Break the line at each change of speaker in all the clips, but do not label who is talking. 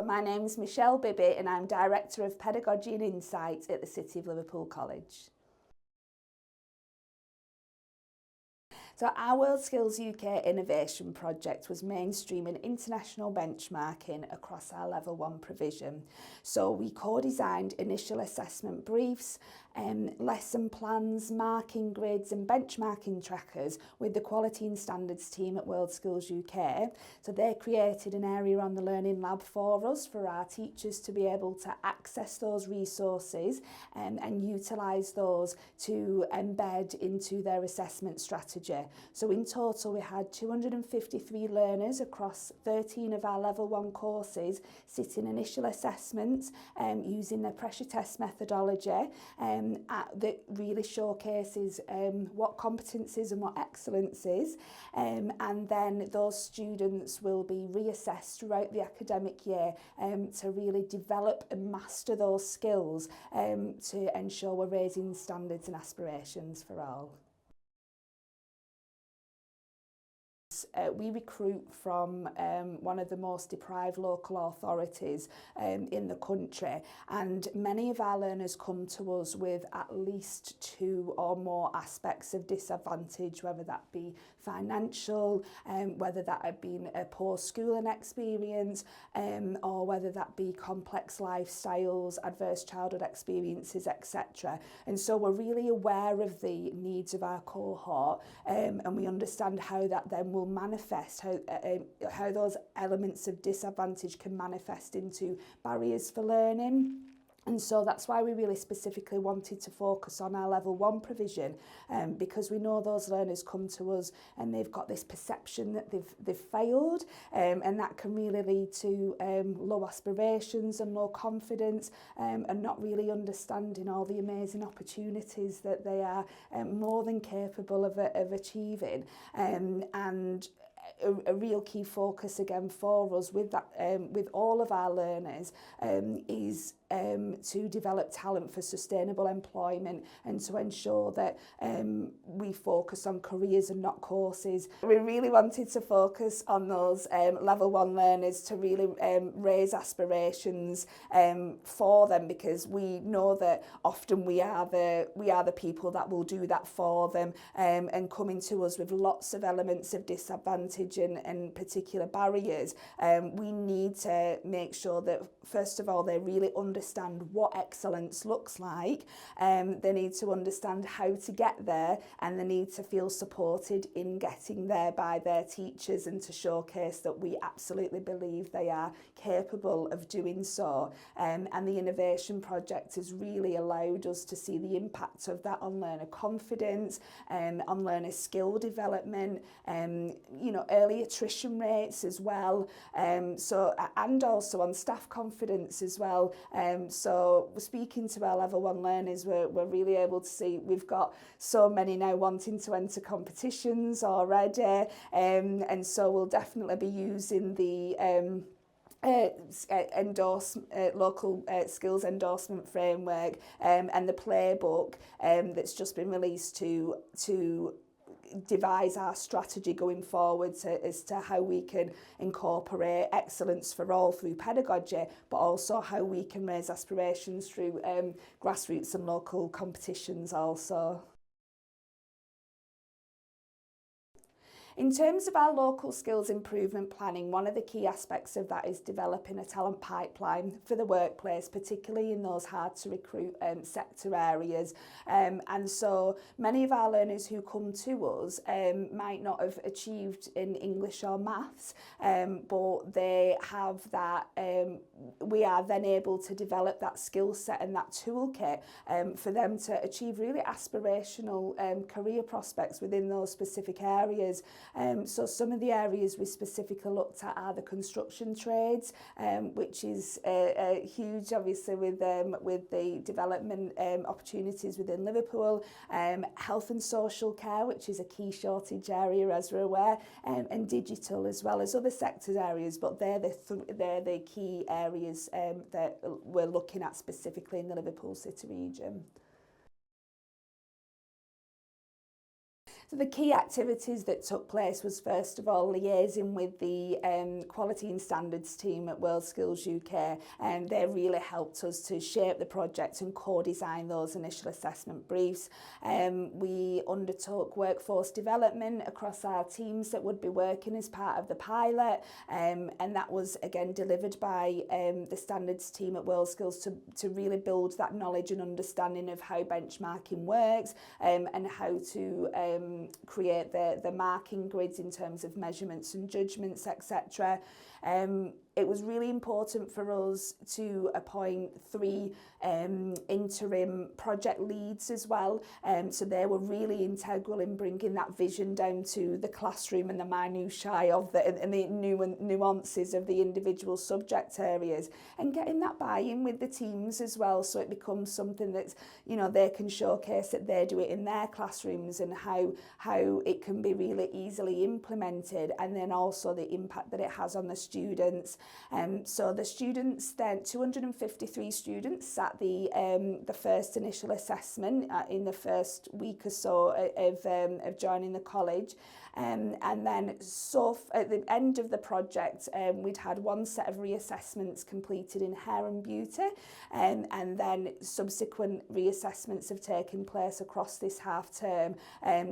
my name's Michelle Bibby and I'm Director of Pedagogy and Insight at the City of Liverpool College. So our World Skills UK Innovation Project was mainstreaming international benchmarking across our Level 1 provision. So we co-designed initial assessment briefs, lesson plans, marking grids and benchmarking trackers with the Quality and Standards team at World Skills UK. So they created an area on the Learning Lab for us, for our teachers to be able to access those resources and utilise those to embed into their assessment strategy. So in total we had 253 learners across 13 of our Level 1 courses sitting initial assessments using the pressure test methodology that really showcases what competencies and what excellence is, and then those students will be reassessed throughout the academic year to really develop and master those skills to ensure we're raising standards and aspirations for all. We recruit from one of the most deprived local authorities in the country, and many of our learners come to us with at least 2 or more aspects of disadvantage, whether that be financial, whether that had been a poor schooling experience, or whether that be complex lifestyles, adverse childhood experiences, etc. And so we're really aware of the needs of our cohort, and we understand how that then will manifest, how those elements of disadvantage can manifest into barriers for learning. And so that's why we really specifically wanted to focus on our Level 1 provision, because we know those learners come to us and they've got this perception that they've failed, and that can really lead to low aspirations and low confidence, and not really understanding all the amazing opportunities that they are more than capable of achieving. And a real key focus again for us with that, with all of our learners, is to develop talent for sustainable employment and to ensure that we focus on careers and not courses. We really wanted to focus on those Level 1 learners to really raise aspirations for them, because we know that often we are the people that will do that for them, and coming to us with lots of elements of disadvantage and particular barriers. We need to make sure that first of all they really understand what excellence looks like. They need to understand how to get there, and they need to feel supported in getting there by their teachers, and to showcase that we absolutely believe they are capable of doing so. And the Innovation Project has really allowed us to see the impact of that on learner confidence, on learner skill development, early attrition rates as well, and also on staff confidence as well. So we're speaking to our Level 1 learners, we're really able to see we've got so many now wanting to enter competitions already, and so we'll definitely be using the local skills endorsement framework and the playbook that's just been released to devise our strategy going forward as to how we can incorporate excellence for all through pedagogy, but also how we can raise aspirations through grassroots and local competitions also. In terms of our local skills improvement planning, one of the key aspects of that is developing a talent pipeline for the workplace, particularly in those hard to recruit sector areas. And so many of our learners who come to us might not have achieved in English or maths, but they have that, we are then able to develop that skill set and that toolkit for them to achieve really aspirational career prospects within those specific areas. So some of the areas we specifically looked at are the construction trades, which is huge, obviously, with the development opportunities within Liverpool, health and social care, which is a key shortage area, as we're aware, and digital, as well as other sectors areas, but they're the key areas that we're looking at specifically in the Liverpool City region. So the key activities that took place was, first of all, liaising with the quality and standards team at World Skills UK, and they really helped us to shape the project and co-design those initial assessment briefs. We undertook workforce development across our teams that would be working as part of the pilot, and that was again delivered by the standards team at World Skills to really build that knowledge and understanding of how benchmarking works, and how to create the marking grids in terms of measurements and judgments, etc. It was really important for us to appoint 3 interim project leads as well. So they were really integral in bringing that vision down to the classroom and the minutiae of the nuances of the individual subject areas, and getting that buy-in with the teams as well, so it becomes something that's, you know, they can showcase that they do it in their classrooms and how it can be really easily implemented, and then also the impact that it has on the students. So the students then, 253 students sat the first initial assessment in the first week or so of joining the college. And then at the end of the project, we'd had 1 set of reassessments completed in hair and beauty, and then subsequent reassessments have taken place across this half term,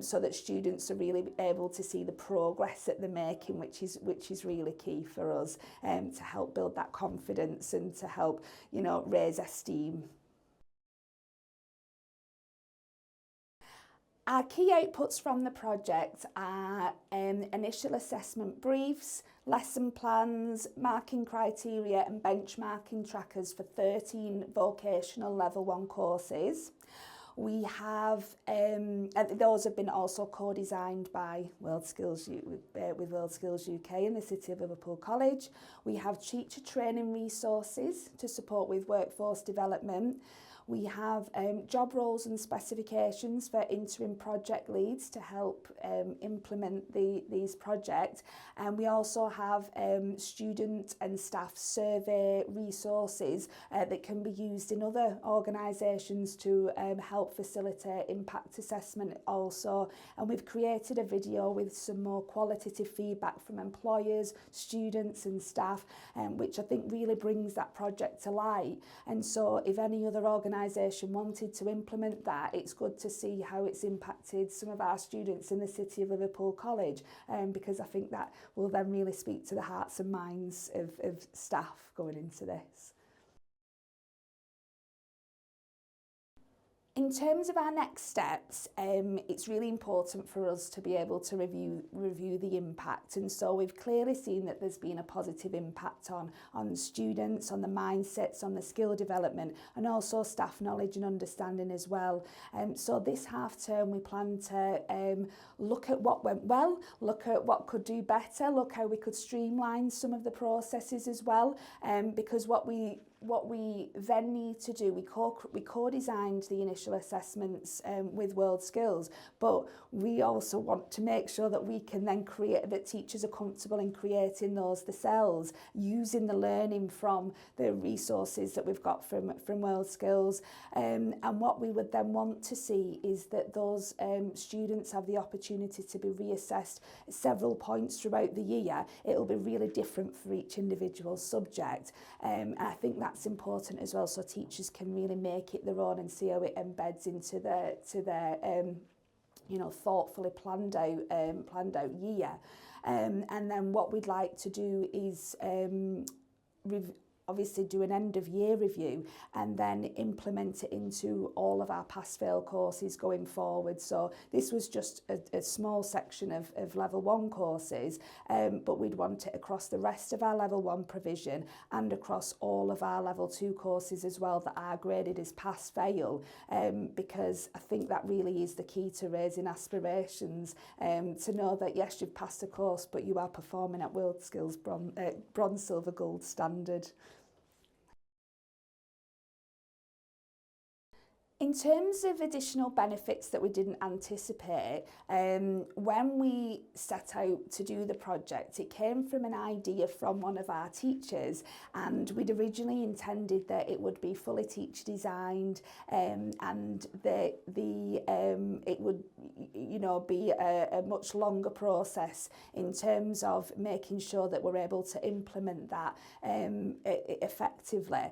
so that students are really able to see the progress that they're making, which is really key for us, to help build that confidence and to help, you know, raise esteem. Our key outputs from the project are initial assessment briefs, lesson plans, marking criteria and benchmarking trackers for 13 vocational level 1 courses. We have, and those have been also co-designed by World Skills with World Skills UK in the City of Liverpool College. We have teacher training resources to support with workforce development. We have job roles and specifications for interim project leads to help implement these projects. And we also have student and staff survey resources that can be used in other organisations to help facilitate impact assessment also. And we've created a video with some more qualitative feedback from employers, students and staff, which I think really brings that project to light. And so if any other organisation wanted to implement that, it's good to see how it's impacted some of our students in the City of Liverpool College, because I think that will then really speak to the hearts and minds of staff going into this. In terms of our next steps, it's really important for us to be able to review the impact, and so we've clearly seen that there's been a positive impact on students, on the mindsets, on the skill development, and also staff knowledge and understanding as well. So this half term we plan to look at what went well, look at what could do better, look how we could streamline some of the processes as well, because what we then need to do, we co-designed the initial assessments with World Skills, but we also want to make sure that we can then that teachers are comfortable in creating those themselves, using the learning from the resources that we've got from World Skills. And what we would then want to see is that those students have the opportunity to be reassessed several points throughout the year. It'll be really different for each individual subject. And I think that's important as well, so teachers can really make it their own and see how it embeds into their you know, thoughtfully planned out year. And then what we'd like to do is obviously do an end of year review and then implement it into all of our pass-fail courses going forward. So this was just a small section of level 1 courses, but we'd want it across the rest of our level 1 provision and across all of our level 2 courses as well that are graded as pass-fail, because I think that really is the key to raising aspirations, to know that yes, you've passed a course, but you are performing at World Skills bronze, silver, gold standard. In terms of additional benefits that we didn't anticipate, when we set out to do the project, it came from an idea from one of our teachers, and we'd originally intended that it would be fully teacher designed, and it would, you know, be a much longer process in terms of making sure that we're able to implement that effectively.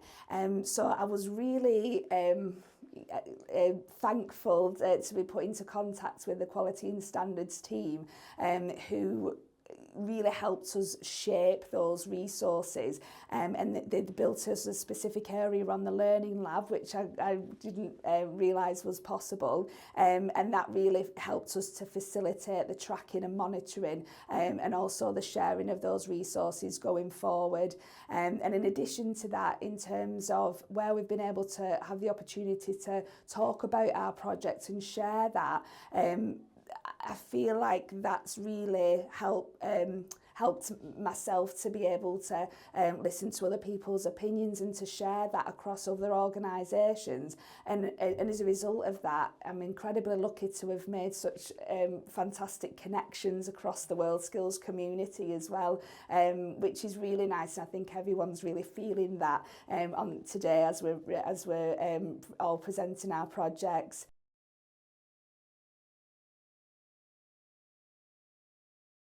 So I was really thankful to be put into contact with the Quality and Standards team, who really helped us shape those resources, and they'd built us a specific area on the Learning Lab, which I didn't realise was possible, and that really helped us to facilitate the tracking and monitoring, and also the sharing of those resources going forward. And in addition to that, in terms of where we've been able to have the opportunity to talk about our project and share that, I feel like that's really helped myself to be able to listen to other people's opinions and to share that across other organisations. And as a result of that, I'm incredibly lucky to have made such fantastic connections across the World Skills community as well, which is really nice. And I think everyone's really feeling that on today as we're all presenting our projects.